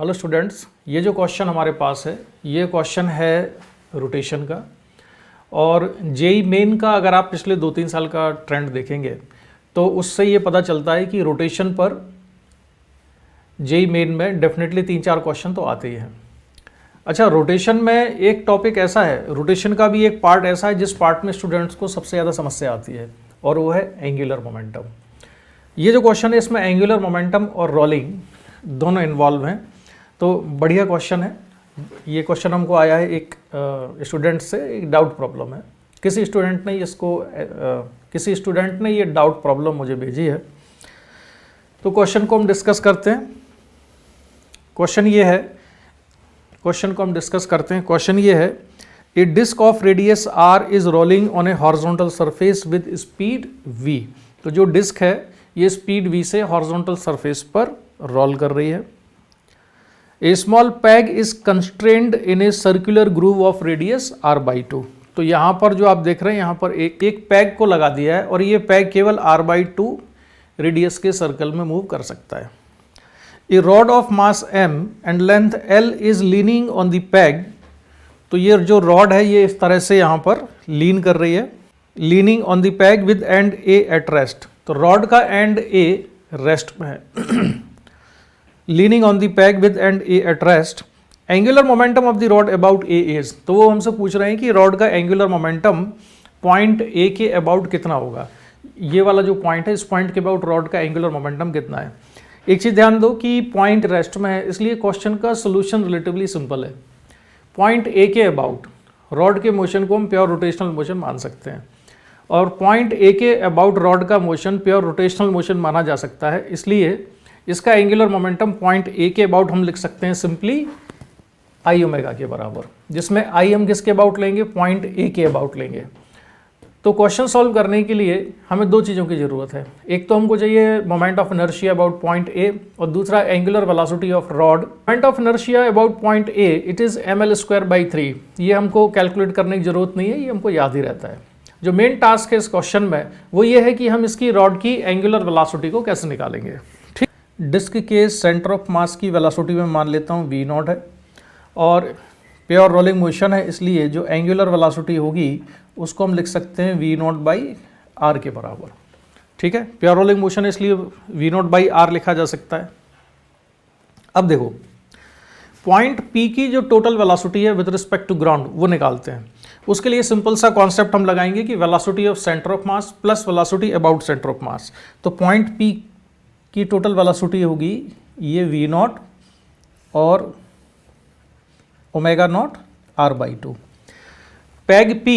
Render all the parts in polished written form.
Hello students, ये जो question हमारे पास है ये क्वेश्चन है रोटेशन का। और जेई मेन का अगर आप पिछले 2-3 साल का ट्रेंड देखेंगे तो उससे ये पता चलता है कि रोटेशन पर जेई मेन में डेफिनेटली 3-4 क्वेश्चन तो आते ही हैं। अच्छा, रोटेशन में एक टॉपिक ऐसा है, रोटेशन का भी एक पार्ट ऐसा है जिस पार्ट में स्टूडेंट्स को सबसे ज़्यादा समस्या आती है और वो है एंगुलर मोमेंटम। ये जो क्वेश्चन है इसमें एंगुलर मोमेंटम और रोलिंग दोनों इन्वॉल्व हैं, तो बढ़िया क्वेश्चन है। ये क्वेश्चन हमको आया है एक स्टूडेंट से, एक डाउट प्रॉब्लम है। किसी स्टूडेंट ने ये डाउट प्रॉब्लम मुझे भेजी है, तो क्वेश्चन को हम डिस्कस करते हैं। क्वेश्चन ये है, a disc of radius R is rolling on a horizontal surface with speed v। तो जो डिस्क है ये स्पीड v से हॉरिजॉन्टल सरफेस पर रोल कर रही है। A small peg is constrained in a circular groove of radius r/2। तो यहाँ पर जो आप देख रहे हैं यहाँ पर एक पैग को लगा दिया है और ये पैग केवल r/2 रेडियस के सर्कल में मूव कर सकता है। A rod of mass m and length l is leaning on the peg. तो ये जो रॉड है ये इस तरह से यहाँ पर लीन कर रही है, leaning on the peg with and a at rest. तो रॉड का एंड a रेस्ट में है leaning on the peg with and a at rest. Angular momentum of the rod about a is. तो वो हमसे पूछ रहे हैं कि रॉड का एंगुलर मोमेंटम पॉइंट a के अबाउट कितना होगा। ये वाला जो पॉइंट है, इस पॉइंट के अबाउट रॉड का एंगुलर मोमेंटम कितना है। एक चीज़ ध्यान दो कि पॉइंट रेस्ट में है, इसलिए क्वेश्चन का सोल्यूशन रिलेटिवली सिंपल है। पॉइंट a के अबाउट रॉड के मोशन को हम प्योर रोटेशनल मोशन मान सकते हैं और पॉइंट a के अबाउट रॉड का मोशन प्योर रोटेशनल मोशन माना जा सकता है। इसलिए इसका एंगुलर मोमेंटम पॉइंट a के अबाउट हम लिख सकते हैं सिंपली आई ओमेगा के बराबर, जिसमें आई हम किसके अबाउट लेंगे, पॉइंट a के अबाउट लेंगे। तो क्वेश्चन सॉल्व करने के लिए हमें दो चीज़ों की ज़रूरत है। एक तो हमको चाहिए moment of inertia about point a और दूसरा angular velocity of rod. Moment of inertia about point a it is ml²/3। ये हमको कैलकुलेट करने की ज़रूरत नहीं है, ये हमको याद ही रहता है। जो मेन टास्क है इस क्वेश्चन में वो ये है कि हम इसकी रॉड की एंगुलर वेलोसिटी को कैसे निकालेंगे। ठीक, डिस्क के सेंटर ऑफ मास की वेलोसिटी में मान लेता हूँ v0 है और प्योर रोलिंग मोशन है, इसलिए जो एंगुलर वेलोसिटी होगी उसको हम लिख सकते हैं v0/r के बराबर। ठीक है, प्योर रोलिंग मोशन है इसलिए v0/r लिखा जा सकता है। अब देखो, पॉइंट P की जो टोटल वेलोसिटी है विद रिस्पेक्ट टू ग्राउंड वो निकालते हैं। उसके लिए सिंपल सा कॉन्सेप्ट हम लगाएंगे कि velocity of centre of mass plus velocity about centre of mass. तो पॉइंट P की टोटल वेलोसिटी होगी ये v0 और ओमेगा0 r/2। पैग P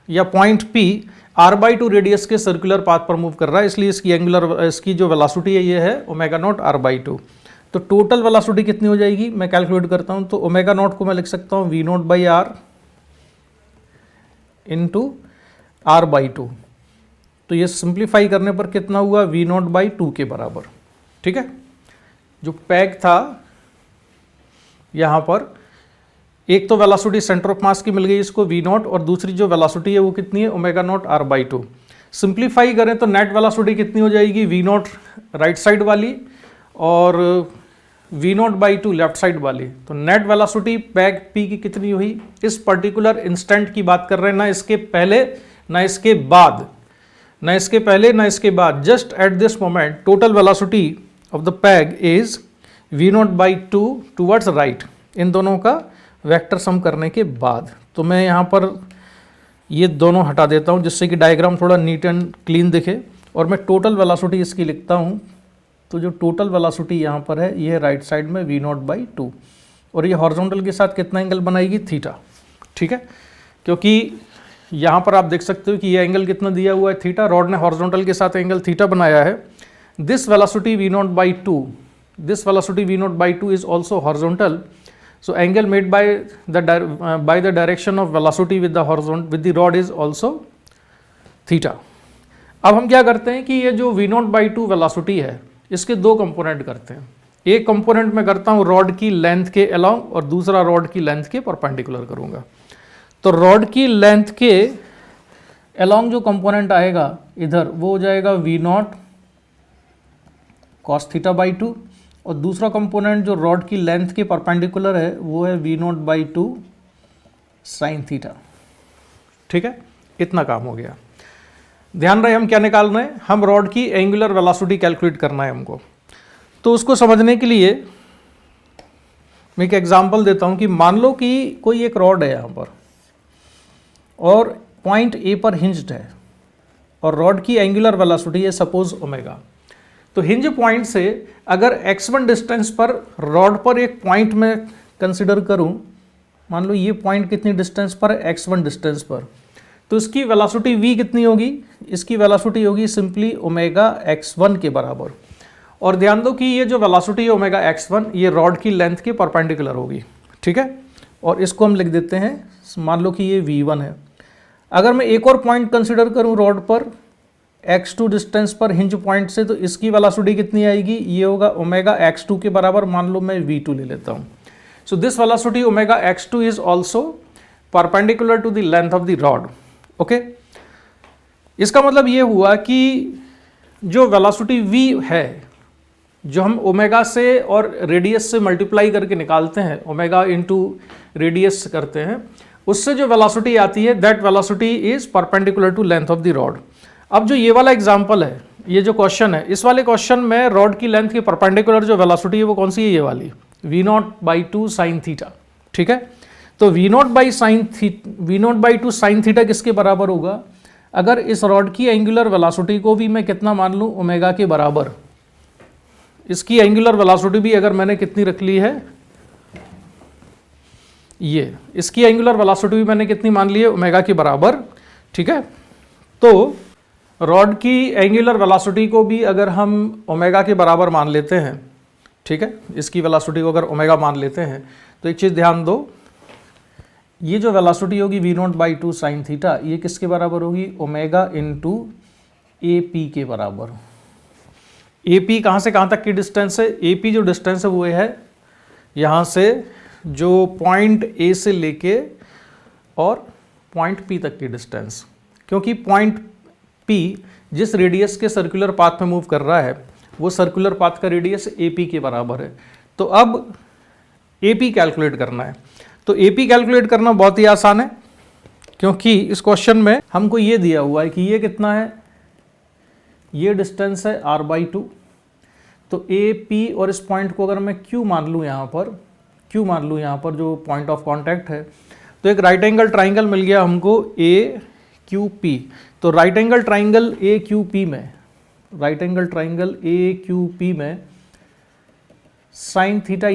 या पॉइंट P r/2 रेडियस के सर्कुलर पाथ पर मूव कर रहा है, इसलिए इसकी जो वेलोसिटी है ये है ओमेगा0 r/2। तो टोटल वेलोसिटी कितनी हो जाएगी, मैं कैलकुलेट करता हूँ। तो ओमेगा0 को मैं लिख सकता हूँ v0/r इंटू r/2। तो ये सिंप्लीफाई करने पर कितना हुआ, v0/2 के बराबर। ठीक है, जो पैग था यहाँ पर एक तो वेलोसिटी सेंटर ऑफ मास की मिल गई इसको v0 और दूसरी जो वेलोसिटी है वो कितनी है ओमेगा0 r/2। सिंप्लीफाई करें तो नेट वेलोसिटी कितनी हो जाएगी, v0 राइट साइड वाली और v0/2 लेफ्ट साइड वाली। तो नेट वेलोसिटी पैग P की कितनी हुई, इस पर्टिकुलर इंस्टेंट की बात कर रहे हैं, ना इसके पहले ना इसके बाद, just at this moment total velocity of the peg is v0/2 towards right. इन दोनों का वेक्टर सम करने के बाद तो मैं यहाँ पर ये दोनों हटा देता हूँ जिससे कि डायग्राम थोड़ा नीट एंड क्लीन दिखे और मैं टोटल वेलोसिटी इसकी लिखता हूँ। तो जो टोटल वेलोसिटी यहाँ पर है ये है राइट साइड में v0/2 और ये हॉरिजॉन्टल के साथ कितना एंगल बनाएगी, थीटा। ठीक है, क्योंकि यहाँ पर आप देख सकते हो कि ये एंगल कितना दिया हुआ है, थीटा। रॉड ने हॉरिजॉन्टल के साथ एंगल थीटा बनाया है। This velocity v0/2 is also horizontal. So angle made by the direction of velocity with the rod is also theta। अब हम क्या करते हैं कि ये जो v0/2 वेलोसिटी है इसके दो कंपोनेंट करते हैं। एक कंपोनेंट में करता हूँ रॉड की लेंथ के अलोंग और दूसरा रॉड की लेंथ के परपेंडिकुलर करूँगा। तो रॉड की लेंथ के अलोंग जो कंपोनेंट आएगा इधर वो हो जाएगा v0 cos θ/2 और दूसरा कंपोनेंट जो रॉड की लेंथ के परपेंडिकुलर है वो है v0/2 साइन थीटा। ठीक है, इतना काम हो गया। ध्यान रहे हम क्या निकाल रहे हैं, हम रॉड की एंगुलर वेलोसिटी कैलकुलेट करना है हमको। तो उसको समझने के लिए मैं एक एग्जांपल देता हूं कि मान लो कि कोई एक रॉड है यहाँ पर और पॉइंट ए पर हिंज्ड है और रॉड की एंगुलर वेलोसिटी है सपोज ओमेगा। तो हिंज पॉइंट से अगर x1 डिस्टेंस पर रॉड पर एक पॉइंट में कंसिडर करूं, मान लो ये पॉइंट कितनी डिस्टेंस पर है, x1 डिस्टेंस पर, तो इसकी वेलोसिटी v कितनी होगी, इसकी वेलोसिटी होगी सिंपली ओमेगा x1 के बराबर। और ध्यान दो कि ये जो वेलोसिटी है ओमेगा x1 ये रॉड की लेंथ के परपेंडिकुलर होगी। ठीक है, और इसको हम लिख देते हैं, मान लो कि ये v1 है। अगर मैं एक और पॉइंट कंसिडर करूं रॉड पर x2 डिस्टेंस पर हिंज पॉइंट से, तो इसकी वेलोसिटी कितनी आएगी, ये होगा ओमेगा x2 के बराबर, मान लो मैं v2 ले लेता हूं। So this velocity omega x2 is also perpendicular to the length of the rod. Okay, इसका मतलब ये हुआ कि जो वेलोसिटी v है, जो हम ओमेगा से और रेडियस से मल्टीप्लाई करके निकालते हैं, ओमेगा इंटू रेडियस करते हैं, उससे जो वेलोसिटी आती है that velocity is perpendicular to length of the rod. अब जो ये वाला एग्जांपल है, ये जो क्वेश्चन है, इस वाले क्वेश्चन में रॉड की लेंथ के परपेंडिकुलर जो वेलोसिटी है वो कौन सी है, ये वाली v0/2 साइन थीटा। ठीक है, तो v0/2 साइन थीटा किसके बराबर होगा, अगर इस रॉड की एंगुलर वेलोसिटी को भी मैं कितना मान लूं, ओमेगा के बराबर, इसकी एंगुलर वेलोसिटी भी अगर मैंने कितनी रख ली है, ये इसकी एंगुलर वेलोसिटी भी मैंने कितनी मान ली है, ओमेगा के बराबर। ठीक है, तो रॉड की एंगुलर वेलोसिटी को भी अगर हम ओमेगा के बराबर मान लेते हैं, ठीक है, इसकी वेलोसिटी को अगर ओमेगा मान लेते हैं, तो एक चीज़ ध्यान दो, ये जो वेलोसिटी होगी v0/2 साइन थीटा, ये किसके बराबर होगी, ओमेगा इंटू AP के बराबर। AP कहाँ से कहाँ तक की डिस्टेंस है, AP जो डिस्टेंस है वो है यहाँ से जो पॉइंट A से लेके और पॉइंट P तक की डिस्टेंस, क्योंकि पॉइंट P जिस रेडियस के सर्कुलर पाथ में मूव कर रहा है वो सर्कुलर पाथ का रेडियस AP के बराबर है। तो अब AP कैलकुलेट करना है, तो AP कैलकुलेट करना बहुत ही आसान है, क्योंकि इस क्वेश्चन में हमको ये दिया हुआ है कि ये कितना है, ये डिस्टेंस है r/2। तो AP और इस पॉइंट को अगर मैं Q मान लूँ यहाँ पर, Q मान लूँ यहाँ पर जो पॉइंट ऑफ कांटेक्ट है, तो एक राइट एंगल ट्राइंगल मिल गया हमको AQP। तो राइट एंगल ट्राइंगल AQP में, राइट एंगल ट्राइंगल AQP में साइन थीटा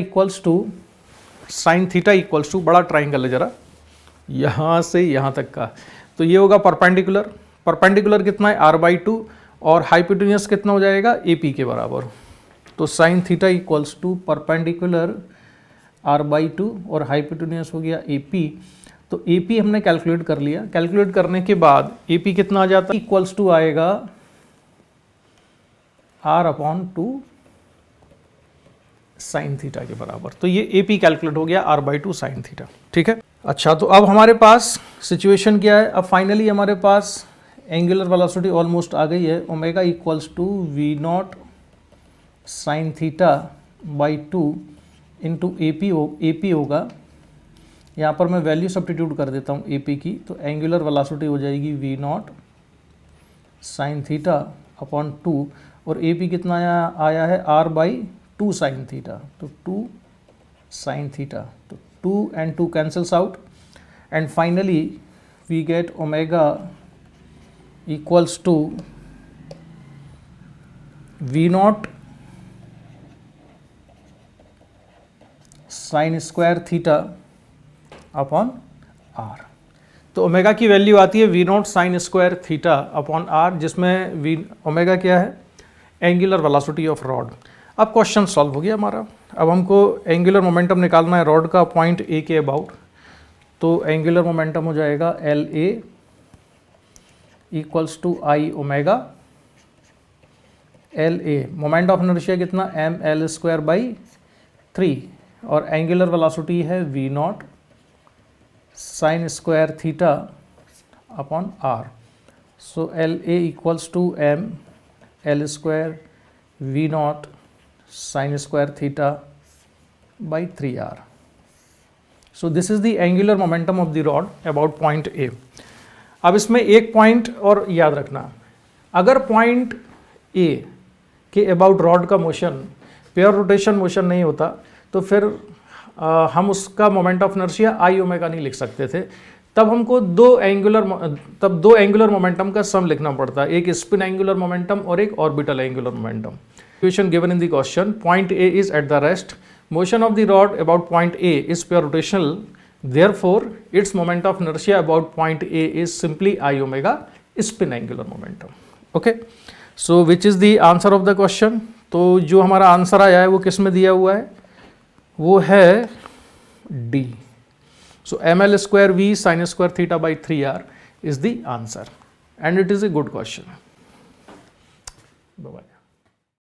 इक्वल्स टू, बड़ा ट्राइंगल है जरा, यहाँ से यहाँ तक का, तो ये होगा परपेंडिकुलर, परपेंडिकुलर कितना है r/2 और हाइपोटेन्यूस कितना हो जाएगा, AP के बराबर। तो sine theta equals to perpendicular r/2 और हाइपोटेन्यूस हो गया AP। तो AP हमने कैलकुलेट कर लिया, कैलकुलेट करने के बाद AP कितना आ जाता है, इक्वल्स टू आएगा r/2 साइन थीटा के बराबर। तो ये AP कैलकुलेट हो गया r/2 साइन थीटा। ठीक है, अच्छा, तो अब हमारे पास सिचुएशन क्या है, अब फाइनली हमारे पास एंगुलर वेलोसिटी ऑलमोस्ट आ गई है, omega equals to v0 sine theta by 2 into AP होगा। यहाँ पर मैं वैल्यू सब्स्टिट्यूट कर देता हूँ AP की, तो एंगुलर वेलोसिटी हो जाएगी v0 साइन थीटा अपॉन 2 और AP कितना आया है r/2 साइन थीटा, तो 2 साइन थीटा, तो 2 and 2 cancels out and finally we get omega equals to v0 sine square theta upon r। तो ओमेगा की वैल्यू आती है v0 sine square theta upon r, जिसमें ओमेगा क्या है, एंगुलर वेलोसिटी ऑफ रॉड। अब question solve हो गया हमारा। अब हमको एंगुलर मोमेंटम निकालना है रॉड का पॉइंट A के अबाउट, तो एंगुलर मोमेंटम हो जाएगा LA equals to I omega LA, moment of inertia कितना mL²/3 और एंगुलर वेलोसिटी है v0 sine square theta upon r। So LA equals to mL² v0 sine square theta by 3r. So this is the angular momentum of the rod about point A. अब इसमें एक point और याद रखना, अगर point A के about rod का motion pure rotation motion नहीं होता तो फिर हम उसका moment of inertia I omega नहीं लिख सकते थे. तब हमको दो एंगुलर मोमेंटम का सम लिखना पड़ता है, एक स्पिन एंगुलर मोमेंटम और एक orbital angular momentum. Equation given in the question, point A is at the rest, motion of the rod about point A is pure rotational, therefore its moment of inertia about point A is simply I omega spin angular momentum. Okay, so which is the answer of the question? तो जो हमारा answer आया है वो किस में दिया हुआ है, वो है D. So ml square v sin square theta by 3r is the answer and it is a good question. Bye bye.